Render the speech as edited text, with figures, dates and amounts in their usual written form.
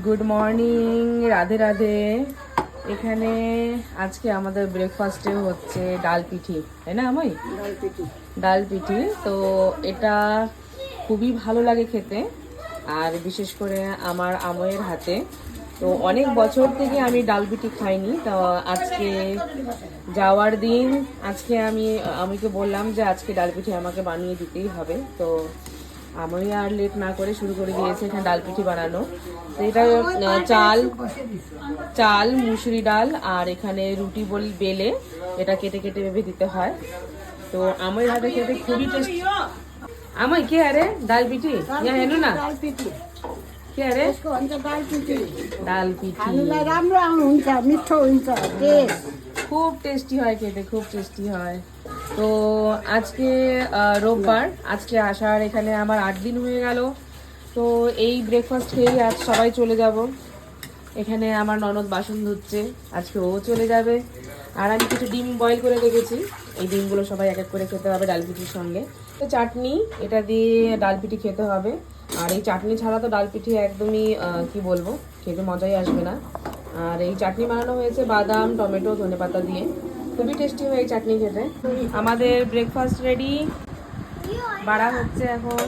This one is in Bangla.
Good morning, Radhe Radhe. এখানে আজকে আমাদের ব্রেকফাস্টে হচ্ছে ডাল পিঠি, তাই না আমায়? ডাল পিঠি তো এটা খুবই ভালো লাগে খেতে, আর বিশেষ করে আমার আময়ের হাতে। তো অনেক বছর থেকে আমি ডাল পিঠি খাইনি, তো আজকে যাওয়ার দিন আজকে আমিকে বললাম যে আজকে ডাল পিঠি আমাকে বানিয়ে দিতেই হবে। তো আমি আর লেট না করে শুরু করে দিয়েছে এখানে ডাল পিঠি বানানো। তো এটা চাল চাল মুসুরি ডাল আর এখানে রুটি বেলে এটা কেটে কেটে ভেবে দিতে হয়। তো আমার হাতে খেতে খুবই টেস্টি। আমায় কে আরে ডাল পিঠি হেনু না के अरे ডাল পিঠি খুব টেস্টি হয় খেতে, খুব টেস্টি হয়। তো আজকে রোববার, আজকে আসার এখানে আমার 8 দিন হয়ে গেল। তো এই ব্রেকফাস্ট খেয়েই আজ সবাই চলে যাব। এখানে আমার ননদ বাসন ধুচ্ছে, আজকে ও চলে যাবে। আর আমি কিছু ডিম বয়েল করে রেখেছি, এই ডিমগুলো সবাই এক এক করে খেতে হবে ডাল পিঠির সঙ্গে। তো চাটনি, এটা দিয়ে ডাল পিঠি খেতে হবে। আর এই চাটনি ছাড়া তো ডাল পিঠি একদমই কি বলবো, খেতে মজাই আসবে না। আর এই চাটনি বানানো হয়েছে বাদাম, টমেটো, ধনেপাতা দিয়ে, খুবই টেস্টি হয় এই চাটনি খেতে। আমাদের ব্রেকফাস্ট রেডি, বাড়া হচ্ছে এখন।